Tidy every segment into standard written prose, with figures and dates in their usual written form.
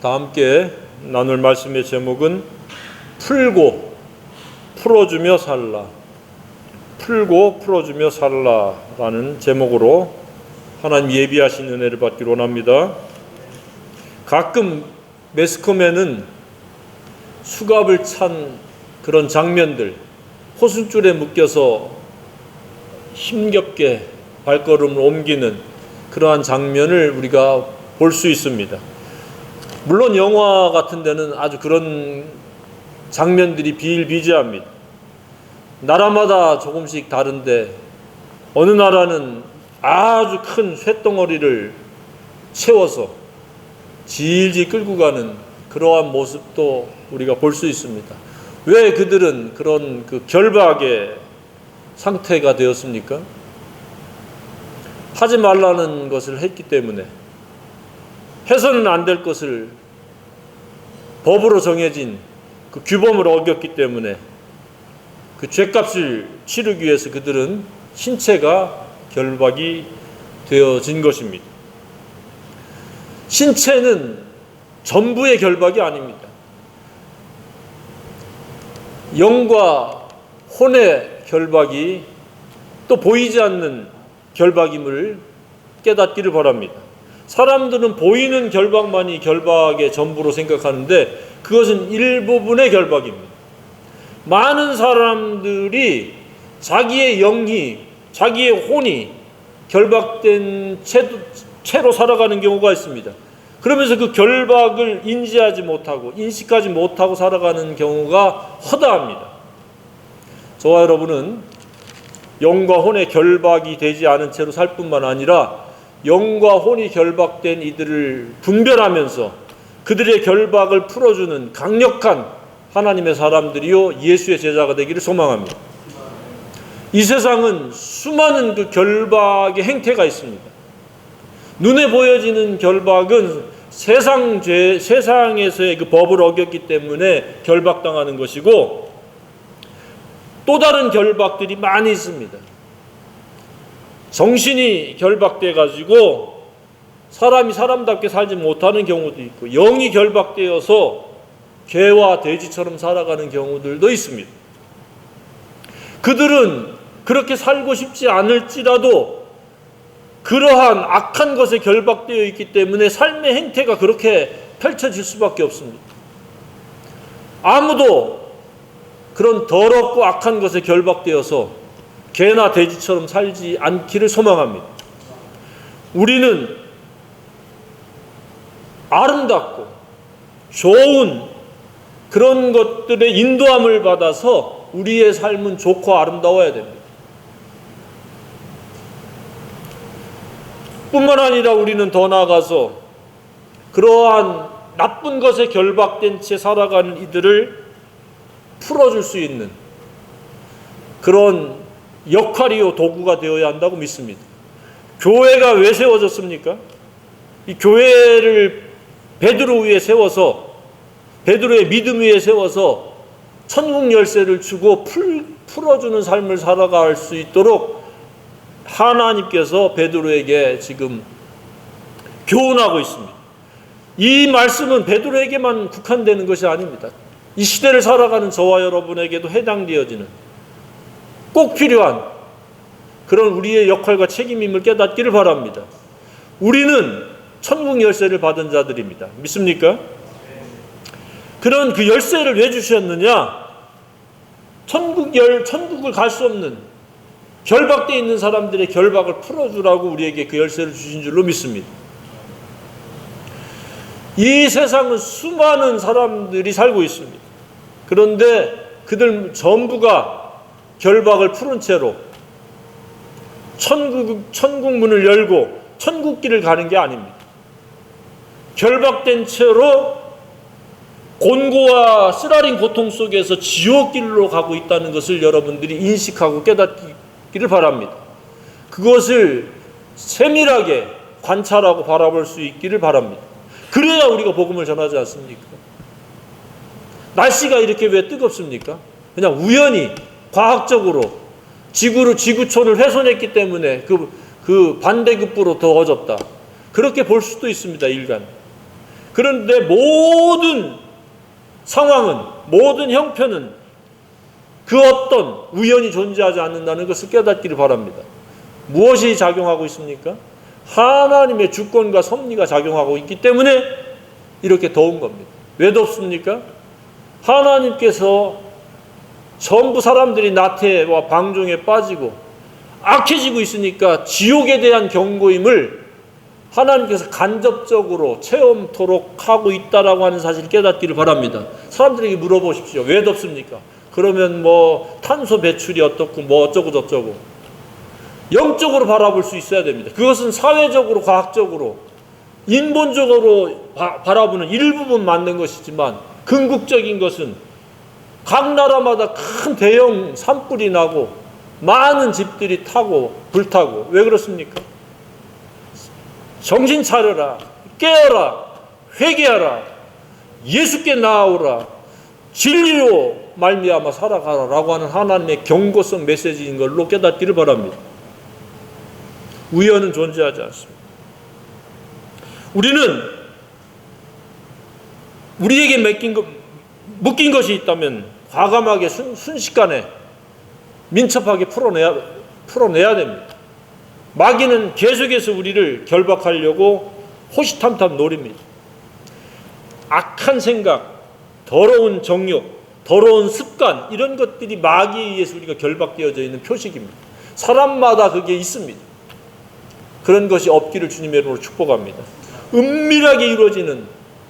다 함께 나눌 말씀의 제목은 풀고 풀어주며 살라. 풀고 풀어주며 살라라는 제목으로 하나님 예비하신 은혜를 받기로 원합니다. 가끔 매스컴에는 수갑을 찬 그런 장면들, 호순줄에 묶여서 힘겹게 발걸음을 옮기는 그러한 장면을 우리가 볼 수 있습니다. 물론 영화 같은 데는 아주 그런 장면들이 비일비재합니다. 나라마다 조금씩 다른데 어느 나라는 아주 큰 쇳덩어리를 채워서 질질 끌고 가는 그러한 모습도 우리가 볼 수 있습니다. 왜 그들은 그런 결박의 상태가 되었습니까? 하지 말라는 것을 했기 때문에, 해서는 안 될 것을 법으로 정해진 그 규범을 어겼기 때문에 그 죄값을 치르기 위해서 그들은 신체가 결박이 되어진 것입니다. 신체는 전부의 결박이 아닙니다. 영과 혼의 결박이 또 보이지 않는 결박임을 깨닫기를 바랍니다. 사람들은 보이는 결박만이 결박의 전부로 생각하는데 그것은 일부분의 결박입니다. 많은 사람들이 자기의 영이, 자기의 혼이 결박된 채로 살아가는 경우가 있습니다. 그러면서 그 결박을 인지하지 못하고 인식하지 못하고 살아가는 경우가 허다합니다. 저와 여러분은 영과 혼의 결박이 되지 않은 채로 살 뿐만 아니라 영과 혼이 결박된 이들을 분별하면서 그들의 결박을 풀어주는 강력한 하나님의 사람들이요 예수의 제자가 되기를 소망합니다. 이 세상은 수많은 그 결박의 행태가 있습니다. 눈에 보여지는 결박은 세상에서의 그 법을 어겼기 때문에 결박당하는 것이고, 또 다른 결박들이 많이 있습니다. 정신이 결박돼 가지고 사람이 사람답게 살지 못하는 경우도 있고, 영이 결박되어서 개와 돼지처럼 살아가는 경우들도 있습니다. 그들은 그렇게 살고 싶지 않을지라도 그러한 악한 것에 결박되어 있기 때문에 삶의 행태가 그렇게 펼쳐질 수밖에 없습니다. 아무도 그런 더럽고 악한 것에 결박되어서 개나 돼지처럼 살지 않기를 소망합니다. 우리는 아름답고 좋은 그런 것들의 인도함을 받아서 우리의 삶은 좋고 아름다워야 됩니다. 뿐만 아니라 우리는 더 나아가서 그러한 나쁜 것에 결박된 채 살아가는 이들을 풀어줄 수 있는 그런 역할이요 도구가 되어야 한다고 믿습니다. 교회가 왜 세워졌습니까? 이 교회를 베드로 위에 세워서, 베드로의 믿음 위에 세워서 천국 열쇠를 주고 풀어주는 삶을 살아갈 수 있도록 하나님께서 베드로에게 지금 교훈하고 있습니다. 이 말씀은 베드로에게만 국한되는 것이 아닙니다. 이 시대를 살아가는 저와 여러분에게도 해당되어지는, 꼭 필요한 그런 우리의 역할과 책임임을 깨닫기를 바랍니다. 우리는 천국 열쇠를 받은 자들입니다. 믿습니까? 그런 그 열쇠를 왜 주셨느냐? 천국을 갈 수 없는 결박되어 있는 사람들의 결박을 풀어주라고 우리에게 그 열쇠를 주신 줄로 믿습니다. 이 세상은 수많은 사람들이 살고 있습니다. 그런데 그들 전부가 결박을 푸른 채로 천국 문을 열고 천국길을 가는 게 아닙니다. 결박된 채로 곤고와 쓰라린 고통 속에서 지옥길로 가고 있다는 것을 여러분들이 인식하고 깨닫기를 바랍니다. 그것을 세밀하게 관찰하고 바라볼 수 있기를 바랍니다. 그래야 우리가 복음을 전하지 않습니까? 날씨가 이렇게 왜 뜨겁습니까? 그냥 우연히 과학적으로 지구촌을 훼손했기 때문에 그 반대급부로 더워졌다. 그렇게 볼 수도 있습니다. 일간. 그런데 모든 상황은, 모든 형편은 그 어떤 우연이 존재하지 않는다는 것을 깨닫기를 바랍니다. 무엇이 작용하고 있습니까? 하나님의 주권과 섭리가 작용하고 있기 때문에 이렇게 더운 겁니다. 왜 덥습니까? 하나님께서 전부 사람들이 나태와 방종에 빠지고 악해지고 있으니까 지옥에 대한 경고임을 하나님께서 간접적으로 체험토록 하고 있다라고 하는 사실을 깨닫기를 바랍니다. 사람들에게 물어보십시오. 왜 덥습니까? 그러면 뭐 탄소 배출이 어떻고 뭐 어쩌고 저쩌고. 영적으로 바라볼 수 있어야 됩니다. 그것은 사회적으로, 과학적으로, 인본적으로 바라보는 일부분 맞는 것이지만 궁극적인 것은 각 나라마다 큰 대형 산불이 나고 많은 집들이 타고 불타고. 왜 그렇습니까? 정신 차려라, 깨어라, 회개하라, 예수께 나아오라, 진리로 말미암아 살아가라 라고 하는 하나님의 경고성 메시지인 걸로 깨닫기를 바랍니다. 우연은 존재하지 않습니다. 우리는 우리에게 묶인 것이 있다면 과감하게 순식간에 민첩하게 풀어내야 됩니다. 마귀는 계속해서 우리를 결박하려고 호시탐탐 노립니다. 악한 생각, 더러운 정욕, 더러운 습관, 이런 것들이 마귀에 의해서 우리가 결박되어져 있는 표식입니다. 사람마다 그게 있습니다. 그런 것이 없기를 주님의 이름으로 축복합니다. 은밀하게 이루어지는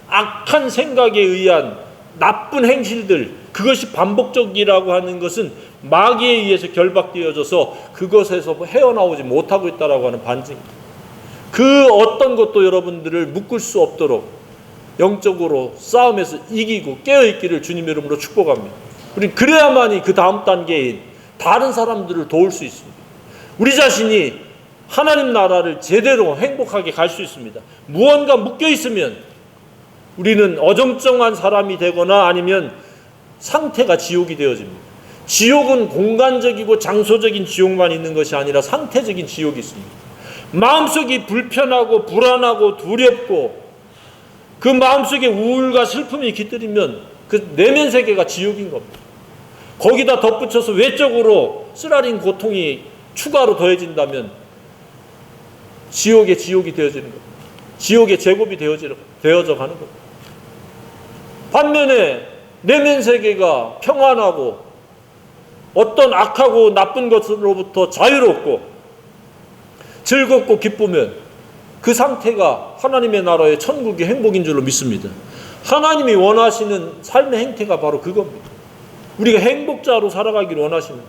악한 생각에 의한 나쁜 행실들, 그것이 반복적이라고 하는 것은 마귀에 의해서 결박되어져서 그것에서 헤어나오지 못하고 있다라고 하는 반증입니다. 그 어떤 것도 여러분들을 묶을 수 없도록 영적으로 싸움에서 이기고 깨어있기를 주님의 이름으로 축복합니다. 우리 그래야만이 그 다음 단계인 다른 사람들을 도울 수 있습니다. 우리 자신이 하나님 나라를 제대로 행복하게 갈 수 있습니다. 무언가 묶여 있으면 우리는 어정쩡한 사람이 되거나 아니면 상태가 지옥이 되어집니다. 지옥은 공간적이고 장소적인 지옥만 있는 것이 아니라 상태적인 지옥이 있습니다. 마음속이 불편하고 불안하고 두렵고 그 마음속에 우울과 슬픔이 깃들이면 그 내면 세계가 지옥인 겁니다. 거기다 덧붙여서 외적으로 쓰라린 고통이 추가로 더해진다면 지옥의 지옥이 되어지는 겁니다. 지옥의 제곱이 되어져 가는 겁니다. 반면에 내면 세계가 평안하고 어떤 악하고 나쁜 것으로부터 자유롭고 즐겁고 기쁘면 그 상태가 하나님의 나라의 천국의 행복인 줄로 믿습니다. 하나님이 원하시는 삶의 행태가 바로 그겁니다. 우리가 행복자로 살아가기를 원하십니다.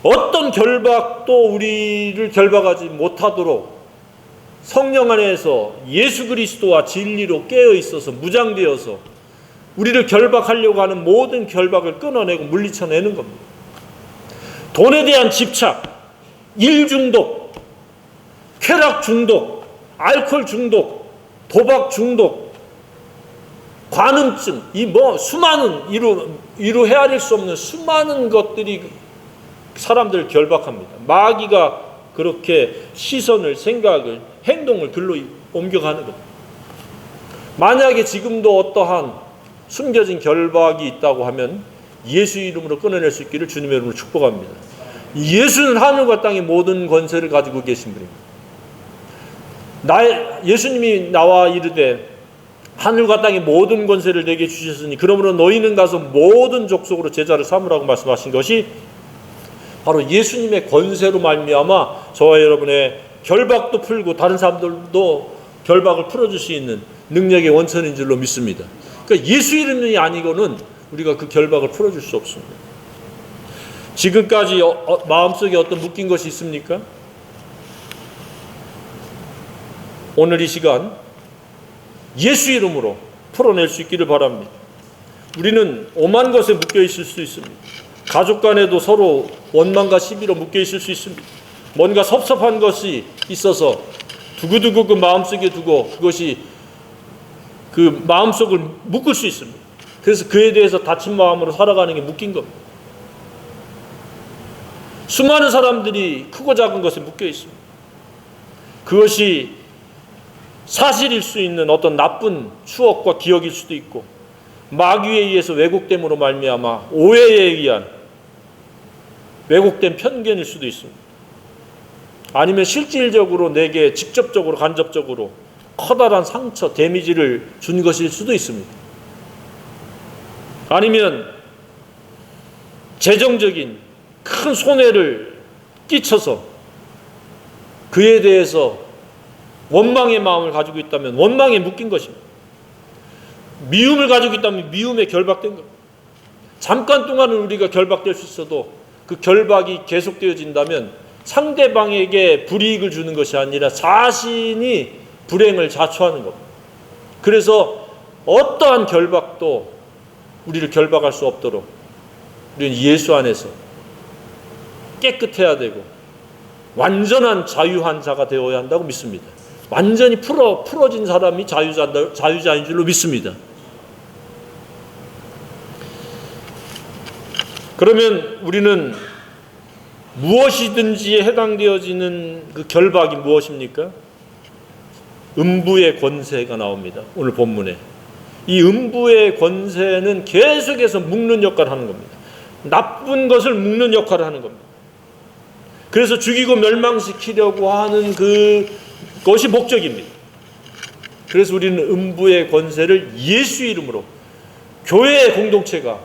어떤 결박도 우리를 결박하지 못하도록 성령 안에서 예수 그리스도와 진리로 깨어 있어서 무장되어서 우리를 결박하려고 하는 모든 결박을 끊어내고 물리쳐내는 겁니다. 돈에 대한 집착, 일 중독, 쾌락 중독, 알코올 중독, 도박 중독, 관음증, 이 수많은 이루 헤아릴 수 없는 수많은 것들이 사람들을 결박합니다. 마귀가 그렇게 시선을, 생각을, 행동을 글로 옮겨가는 겁니다. 만약에 지금도 어떠한 숨겨진 결박이 있다고 하면 예수 이름으로 끊어낼 수 있기를 주님의 이름으로 축복합니다. 예수는 하늘과 땅의 모든 권세를 가지고 계신 분입니다. 예수님이 나와 이르되 하늘과 땅의 모든 권세를 내게 주셨으니 그러므로 너희는 가서 모든 족속으로 제자를 삼으라고 말씀하신 것이 바로 예수님의 권세로 말미암아 저와 여러분의 결박도 풀고 다른 사람들도 결박을 풀어줄 수 있는 능력의 원천인 줄로 믿습니다. 그러니까 예수 이름이 아니고는 우리가 그 결박을 풀어줄 수 없습니다. 지금까지 마음속에 어떤 묶인 것이 있습니까? 오늘 이 시간 예수 이름으로 풀어낼 수 있기를 바랍니다. 우리는 오만 것에 묶여 있을 수 있습니다. 가족 간에도 서로 원망과 시비로 묶여 있을 수 있습니다. 뭔가 섭섭한 것이 있어서 두고두고 그 마음속에 두고 그것이 그 마음속을 묶을 수 있습니다. 그래서 그에 대해서 다친 마음으로 살아가는 게 묶인 겁니다. 수많은 사람들이 크고 작은 것에 묶여 있습니다. 그것이 사실일 수 있는 어떤 나쁜 추억과 기억일 수도 있고, 마귀에 의해서 왜곡됨으로 말미암아 오해에 의한 왜곡된 편견일 수도 있습니다. 아니면 실질적으로 내게 직접적으로 간접적으로 커다란 상처, 데미지를 준 것일 수도 있습니다. 아니면 재정적인 큰 손해를 끼쳐서 그에 대해서 원망의 마음을 가지고 있다면 원망에 묶인 것입니다. 미움을 가지고 있다면 미움에 결박된 겁니다. 잠깐 동안은 우리가 결박될 수 있어도 그 결박이 계속되어진다면 상대방에게 불이익을 주는 것이 아니라 자신이 불행을 자초하는 겁니다. 그래서 어떠한 결박도 우리를 결박할 수 없도록 우리는 예수 안에서 깨끗해야 되고 완전한 자유한 자가 되어야 한다고 믿습니다. 완전히 풀어진 사람이 자유자인 줄로 믿습니다. 그러면 우리는 무엇이든지에 해당되어지는 그 결박이 무엇입니까? 음부의 권세가 나옵니다. 오늘 본문에. 이 음부의 권세는 계속해서 묶는 역할을 하는 겁니다. 나쁜 것을 묶는 역할을 하는 겁니다. 그래서 죽이고 멸망시키려고 하는 그것이 목적입니다. 그래서 우리는 음부의 권세를 예수 이름으로 교회의 공동체가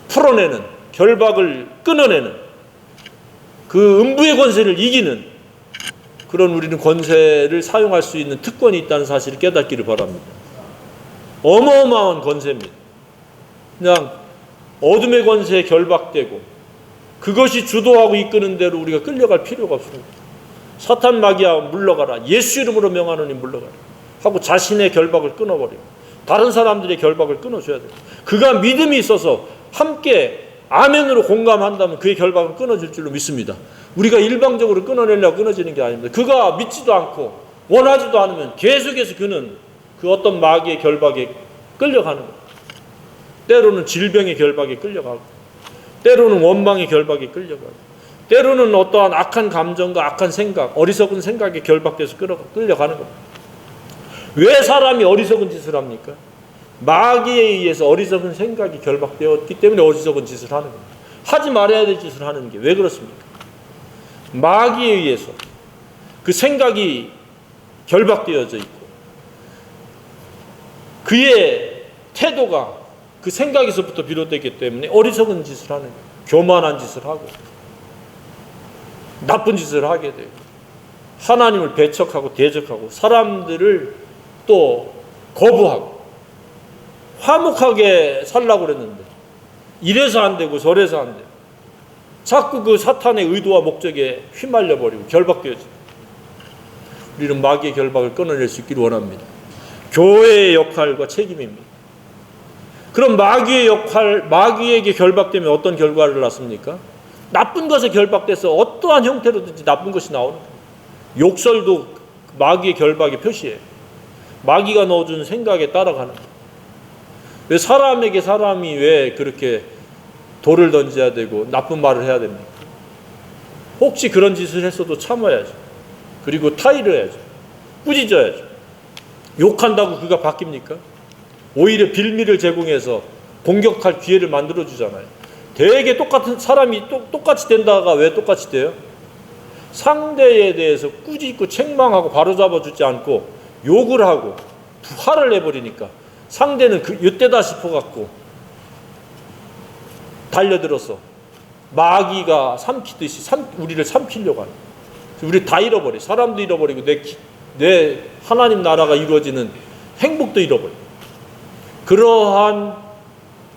풀어내는, 결박을 끊어내는 그 음부의 권세를 이기는 그런 우리는 권세를 사용할 수 있는 특권이 있다는 사실을 깨닫기를 바랍니다. 어마어마한 권세입니다. 그냥 어둠의 권세에 결박되고 그것이 주도하고 이끄는 대로 우리가 끌려갈 필요가 없습니다. 사탄 마귀야 물러가라, 예수 이름으로 명하노니 물러가라 하고 자신의 결박을 끊어버리고 다른 사람들의 결박을 끊어줘야 돼요. 그가 믿음이 있어서 함께 아멘으로 공감한다면 그의 결박은 끊어질 줄로 믿습니다. 우리가 일방적으로 끊어내려고 끊어지는 게 아닙니다. 그가 믿지도 않고 원하지도 않으면 계속해서 그는 그 어떤 마귀의 결박에 끌려가는 거예요. 때로는 질병의 결박에 끌려가고, 때로는 원망의 결박에 끌려가고, 때로는 어떠한 악한 감정과 악한 생각, 어리석은 생각에 결박돼서 끌려가는 겁니다. 왜 사람이 어리석은 짓을 합니까? 마귀에 의해서 어리석은 생각이 결박되었기 때문에 어리석은 짓을 하는 겁니다. 하지 말아야 될 짓을 하는 게 왜 그렇습니까? 마귀에 의해서 그 생각이 결박되어져 있고 그의 태도가 그 생각에서부터 비롯되기 때문에 어리석은 짓을 하는 거예요. 교만한 짓을 하고 나쁜 짓을 하게 되고 하나님을 배척하고 대적하고 사람들을 또 거부하고 화목하게 살라고 그랬는데 이래서 안 되고 저래서 안 되고 자꾸 그 사탄의 의도와 목적에 휘말려 버리고 결박되어지. 우리는 마귀의 결박을 끊어낼 수 있기를 원합니다. 교회의 역할과 책임입니다. 그럼 마귀의 역할, 마귀에게 결박되면 어떤 결과를 낳습니까? 나쁜 것에 결박돼서 어떠한 형태로든지 나쁜 것이 나오는 거예요. 욕설도 마귀의 결박의 표시예요. 마귀가 넣어준 생각에 따라가는 거예요. 왜 사람이 왜 그렇게 돌을 던져야 되고 나쁜 말을 해야 됩니까? 혹시 그런 짓을 했어도 참아야죠. 그리고 타의를 해야죠. 꾸짖어야죠. 욕한다고 그가 바뀝니까? 오히려 빌미를 제공해서 공격할 기회를 만들어주잖아요. 되게 똑같은 사람이 똑같이 된다가 왜 똑같이 돼요? 상대에 대해서 꾸짖고 책망하고 바로잡아주지 않고 욕을 하고 화를 내버리니까 상대는 이때다 싶어갖고 달려들어서 마귀가 삼키듯이 우리를 삼키려고 하는 거예요. 우리 다 잃어버려. 사람도 잃어버리고 내 하나님 나라가 이루어지는 행복도 잃어버려. 그러한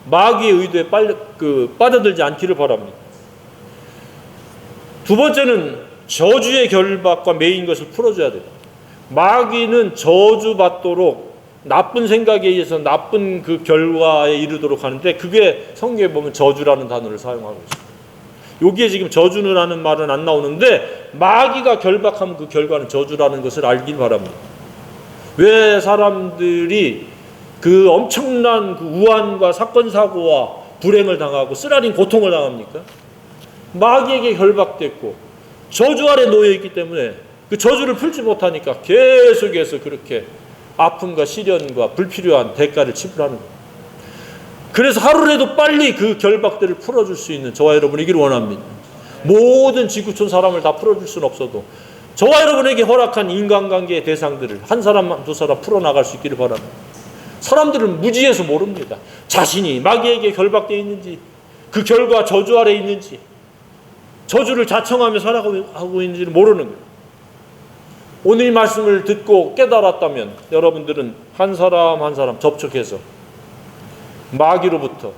마귀의 의도에 빠져들지 않기를 바랍니다. 두 번째는 저주의 결박과 매인 것을 풀어줘야 됩니다. 마귀는 저주받도록 나쁜 생각에 의해서 나쁜 그 결과에 이르도록 하는데 그게 성경에 보면 저주라는 단어를 사용하고 있습니다. 여기에 지금 저주라는 말은 안 나오는데 마귀가 결박하면 그 결과는 저주라는 것을 알길 바랍니다. 왜 사람들이 그 엄청난 그 우환과 사건 사고와 불행을 당하고 쓰라린 고통을 당합니까? 마귀에게 결박됐고 저주 아래 놓여 있기 때문에 그 저주를 풀지 못하니까 계속해서 그렇게 아픔과 시련과 불필요한 대가를 지불하는 거예요. 그래서 하루라도 빨리 그 결박들을 풀어줄 수 있는 저와 여러분이기를 원합니다. 모든 지구촌 사람을 다 풀어줄 수는 없어도 저와 여러분에게 허락한 인간관계의 대상들을 한 사람 두 사람 풀어나갈 수 있기를 바랍니다. 사람들은 무지해서 모릅니다. 자신이 마귀에게 결박되어 있는지, 그 결과 저주 아래 있는지, 저주를 자청하며 살아가고 있는지를 모르는 거예요. 오늘 이 말씀을 듣고 깨달았다면 여러분들은 한 사람 한 사람 접촉해서 마귀로부터,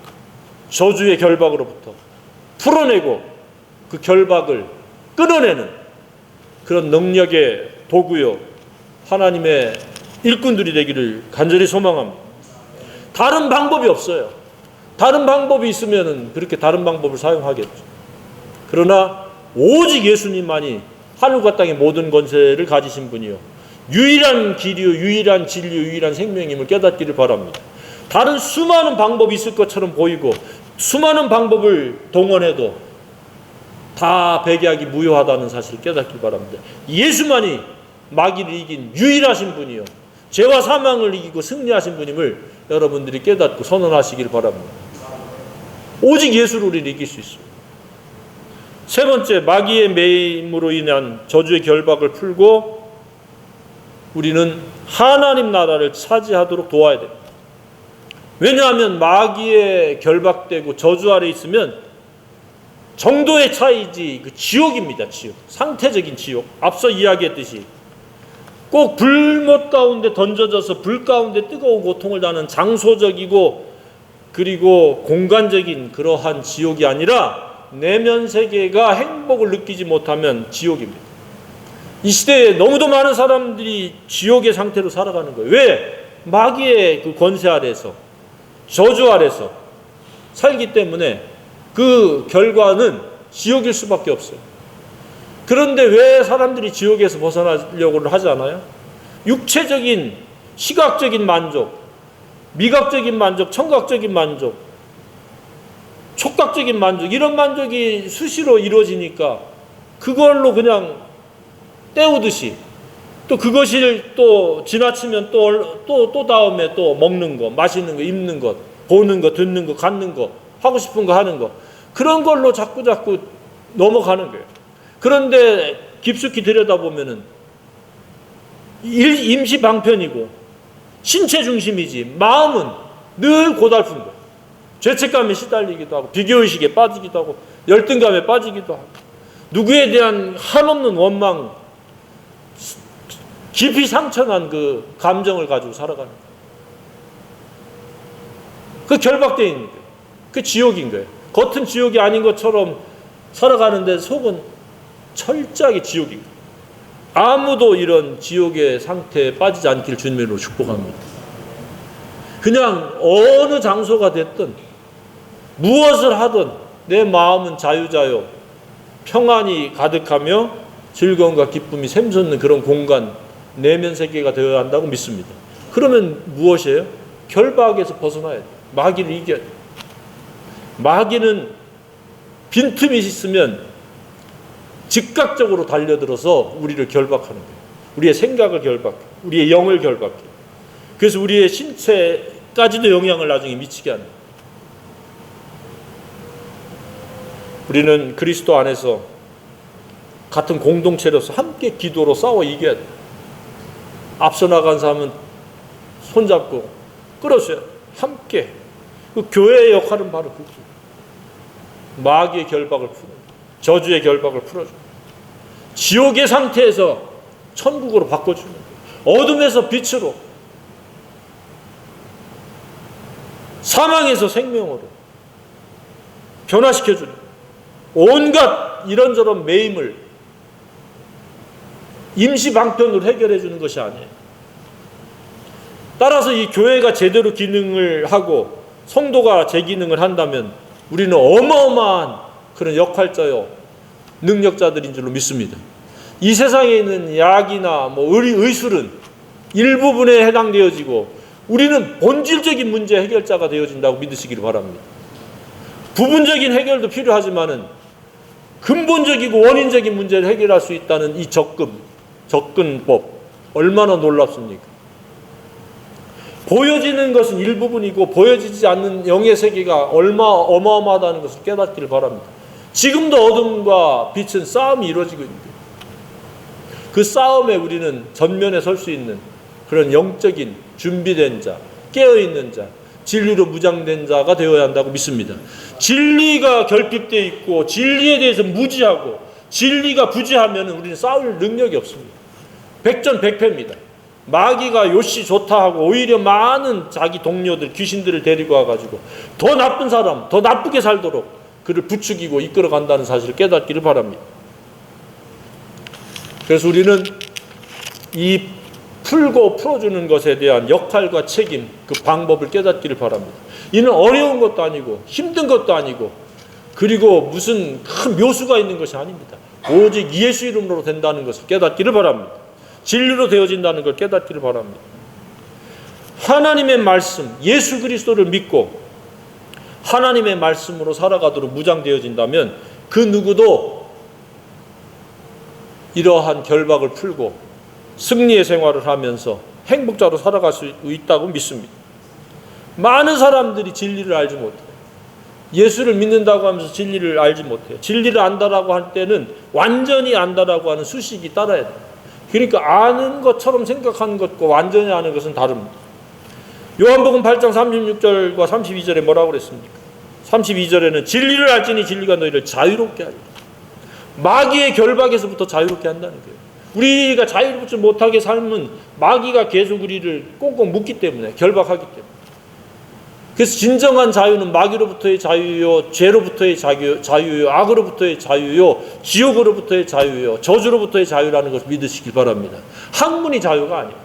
저주의 결박으로부터 풀어내고 그 결박을 끊어내는 그런 능력의 도구요, 하나님의 일꾼들이 되기를 간절히 소망합니다. 다른 방법이 없어요. 다른 방법이 있으면 그렇게 다른 방법을 사용하겠죠. 그러나 오직 예수님만이 하늘과 땅의 모든 권세를 가지신 분이요, 유일한 길이요, 유일한 진리요, 유일한 생명임을 깨닫기를 바랍니다. 다른 수많은 방법이 있을 것처럼 보이고 수많은 방법을 동원해도 다 백약이 무효하다는 사실을 깨닫기 바랍니다. 예수만이 마귀를 이긴 유일하신 분이요, 죄와 사망을 이기고 승리하신 분임을 여러분들이 깨닫고 선언하시길 바랍니다. 오직 예수로 우리를 이길 수 있습니다. 세 번째, 마귀의 매임으로 인한 저주의 결박을 풀고 우리는 하나님 나라를 차지하도록 도와야 됩니다. 왜냐하면 마귀에 결박되고 저주 아래 있으면 정도의 차이지 그 지옥입니다. 지옥, 상태적인 지옥. 앞서 이야기했듯이 꼭 불못 가운데 던져져서 불 가운데 뜨거운 고통을 당하는 장소적이고 그리고 공간적인 그러한 지옥이 아니라 내면 세계가 행복을 느끼지 못하면 지옥입니다. 이 시대에 너무도 많은 사람들이 지옥의 상태로 살아가는 거예요. 왜? 마귀의 그 권세 아래서, 저주 아래서 살기 때문에 그 결과는 지옥일 수밖에 없어요. 그런데 왜 사람들이 지옥에서 벗어나려고 하지 않아요? 육체적인, 시각적인 만족, 미각적인 만족, 청각적인 만족, 촉각적인 만족, 이런 만족이 수시로 이루어지니까 그걸로 그냥 때우듯이, 또 그것이 또 지나치면 또 다음에 또 먹는 거, 마시는 거, 입는 것, 보는 거, 듣는 거, 갖는 거, 하고 싶은 거 하는 거, 그런 걸로 자꾸 넘어가는 거예요. 그런데 깊숙이 들여다보면은 임시 방편이고 신체 중심이지 마음은 늘 고달픈 거예요. 죄책감에 시달리기도 하고 비교의식에 빠지기도 하고 열등감에 빠지기도 하고 누구에 대한 한없는 원망, 깊이 상처난 그 감정을 가지고 살아가는 거예요. 그 결박되어 있는 거예요. 그 지옥인 거예요. 겉은 지옥이 아닌 것처럼 살아가는데 속은 철저하게 지옥인 거예요. 아무도 이런 지옥의 상태에 빠지지 않기를 주님으로 축복합니다. 그냥 어느 장소가 됐든 무엇을 하든 내 마음은 자유자유 평안이 가득하며 즐거움과 기쁨이 샘솟는 그런 공간, 내면 세계가 되어야 한다고 믿습니다. 그러면 무엇이에요? 결박에서 벗어나야 돼요. 마귀를 이겨야 돼요. 마귀는 빈틈이 있으면 즉각적으로 달려들어서 우리를 결박하는 거예요. 우리의 생각을 결박해요. 우리의 영을 결박해요. 그래서 우리의 신체까지도 영향을 나중에 미치게 합니다. 우리는 그리스도 안에서 같은 공동체로서 함께 기도로 싸워 이겨야 돼요. 앞서 나간 사람은 손잡고 끌어줘야 돼요. 함께. 그 교회의 역할은 바로 그거예요. 마귀의 결박을 푸는, 저주의 결박을 풀어주는, 지옥의 상태에서 천국으로 바꿔주는, 어둠에서 빛으로, 사망에서 생명으로 변화시켜주는, 온갖 이런저런 매임을 임시방편으로 해결해주는 것이 아니에요. 따라서 이 교회가 제대로 기능을 하고 성도가 제 기능을 한다면 우리는 어마어마한 그런 역할자요 능력자들인 줄로 믿습니다. 이 세상에 있는 약이나 의술은 일부분에 해당되어지고 우리는 본질적인 문제 해결자가 되어진다고 믿으시기를 바랍니다. 부분적인 해결도 필요하지만은 근본적이고 원인적인 문제를 해결할 수 있다는 이 적금, 접근법 얼마나 놀랍습니까? 보여지는 것은 일부분이고 보여지지 않는 영의 세계가 얼마 어마어마하다는 것을 깨닫기를 바랍니다. 지금도 어둠과 빛은 싸움이 이루어지고 있는데 그 싸움에 우리는 전면에 설 수 있는 그런 영적인 준비된 자, 깨어있는 자, 진리로 무장된 자가 되어야 한다고 믿습니다. 진리가 결핍되어 있고 진리에 대해서 무지하고 진리가 부지하면 우리는 싸울 능력이 없습니다. 백전백패입니다. 마귀가 요시 좋다 하고 오히려 많은 자기 동료들, 귀신들을 데리고 와가지고 더 나쁜 사람, 더 나쁘게 살도록 그를 부추기고 이끌어 간다는 사실을 깨닫기를 바랍니다. 그래서 우리는 이 풀고 풀어주는 것에 대한 역할과 책임, 그 방법을 깨닫기를 바랍니다. 이는 어려운 것도 아니고 힘든 것도 아니고 그리고 무슨 큰 묘수가 있는 것이 아닙니다. 오직 예수 이름으로 된다는 것을 깨닫기를 바랍니다. 진리로 되어진다는 걸 깨닫기를 바랍니다. 하나님의 말씀, 예수 그리스도를 믿고 하나님의 말씀으로 살아가도록 무장되어진다면 그 누구도 이러한 결박을 풀고 승리의 생활을 하면서 행복자로 살아갈 수 있다고 믿습니다. 많은 사람들이 진리를 알지 못해요. 예수를 믿는다고 하면서 진리를 알지 못해요. 진리를 안다라고 할 때는 완전히 안다라고 하는 수식이 따라야 돼요. 그러니까 아는 것처럼 생각하는 것과 완전히 아는 것은 다릅니다. 요한복음 8장 36절과 32절에 뭐라고 그랬습니까? 32절에는 진리를 알지니 진리가 너희를 자유롭게 하리라. 마귀의 결박에서부터 자유롭게 한다는 거예요. 우리가 자유롭지 못하게 삶은 마귀가 계속 우리를 꽁꽁 묶기 때문에, 결박하기 때문에. 그래서 진정한 자유는 마귀로부터의 자유요, 죄로부터의 자유요, 악으로부터의 자유요, 지옥으로부터의 자유요, 저주로부터의 자유라는 것을 믿으시길 바랍니다. 학문이 자유가 아니에요.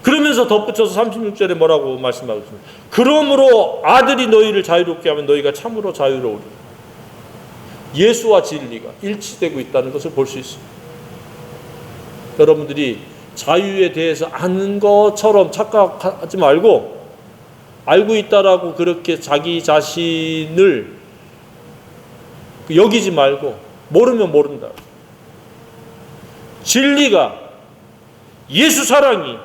그러면서 덧붙여서 36절에 뭐라고 말씀하고 있습니다. 그러므로 아들이 너희를 자유롭게 하면 너희가 참으로 자유로우리라. 예수와 진리가 일치되고 있다는 것을 볼 수 있습니다. 여러분들이 자유에 대해서 아는 것처럼 착각하지 말고 알고 있다라고 그렇게 자기 자신을 여기지 말고 모르면 모른다. 진리가 예수 사랑이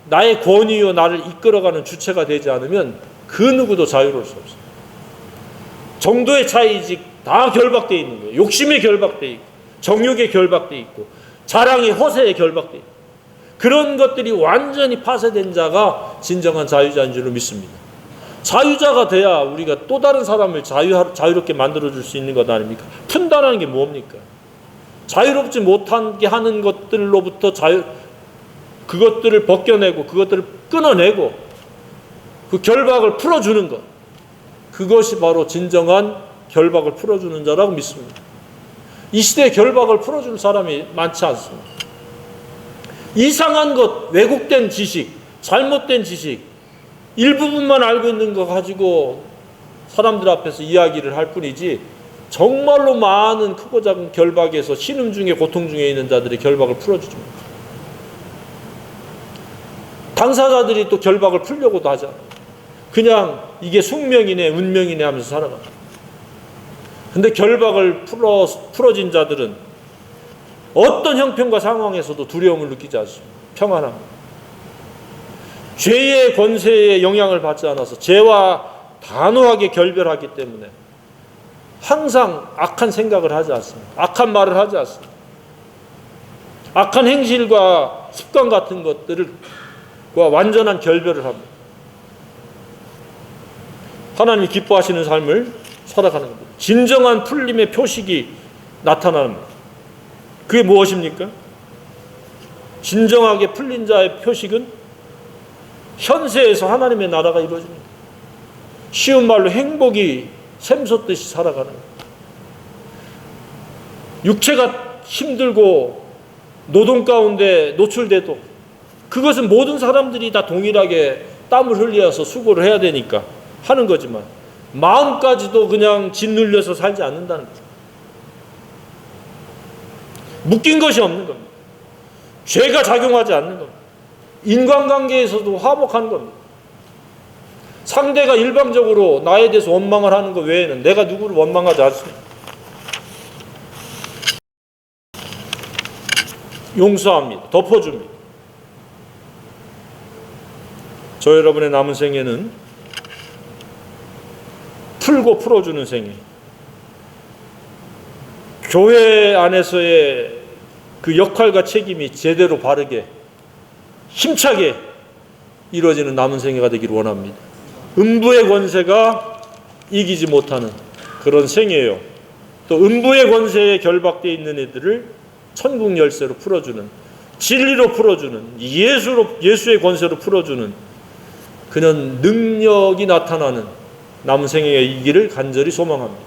나의 권위요 나를 이끌어가는 주체가 되지 않으면 그 누구도 자유로울 수 없어요. 정도의 차이지 다 결박되어 있는 거예요. 욕심에 결박되어 있고 정욕에 결박되어 있고 자랑의 허세에 결박되어 있고 그런 것들이 완전히 파쇄된 자가 진정한 자유자인 줄로 믿습니다. 자유자가 돼야 우리가 또 다른 사람을 자유롭게 만들어줄 수 있는 것 아닙니까? 푼다라는 게 뭡니까? 자유롭지 못하게 하는 것들로부터 그것들을 벗겨내고 그것들을 끊어내고 그 결박을 풀어주는 것, 그것이 바로 진정한 결박을 풀어주는 자라고 믿습니다. 이 시대에 결박을 풀어줄 사람이 많지 않습니다. 이상한 것, 왜곡된 지식, 잘못된 지식, 일부분만 알고 있는 거 가지고 사람들 앞에서 이야기를 할 뿐이지 정말로 많은 크고 작은 결박에서 신음 중에 고통 중에 있는 자들의 결박을 풀어주죠. 당사자들이 또 결박을 풀려고도 하잖아요. 그냥 이게 숙명이네 운명이네 하면서 살아갑니다. 근데 결박을 풀어진 자들은 어떤 형편과 상황에서도 두려움을 느끼지 않습니다. 평안합니다. 죄의 권세에 영향을 받지 않아서 죄와 단호하게 결별하기 때문에 항상 악한 생각을 하지 않습니다. 악한 말을 하지 않습니다. 악한 행실과 습관 같은 것들과 완전한 결별을 합니다. 하나님이 기뻐하시는 삶을 살아가는 겁니다. 진정한 풀림의 표식이 나타나는 겁니다. 그게 무엇입니까? 진정하게 풀린 자의 표식은 현세에서 하나님의 나라가 이루어집니다. 쉬운 말로 행복이 샘솟듯이 살아가는 겁니다. 육체가 힘들고 노동 가운데 노출돼도 그것은 모든 사람들이 다 동일하게 땀을 흘려서 수고를 해야 되니까 하는 거지만 마음까지도 그냥 짓눌려서 살지 않는다는 거죠. 묶인 것이 없는 겁니다. 죄가 작용하지 않는 겁니다. 인간관계에서도 화목한 겁니다. 상대가 일방적으로 나에 대해서 원망을 하는 것 외에는 내가 누구를 원망하지 않습니다. 용서합니다. 덮어줍니다. 저 여러분의 남은 생애는 풀고 풀어주는 생애. 교회 안에서의 그 역할과 책임이 제대로 바르게 힘차게 이루어지는 남은 생애가 되기를 원합니다. 음부의 권세가 이기지 못하는 그런 생애요. 또 음부의 권세에 결박되어 있는 애들을 천국 열쇠로 풀어주는, 진리로 풀어주는, 예수의 권세로 풀어주는 그런 능력이 나타나는 남은 생애가 이기를 간절히 소망합니다.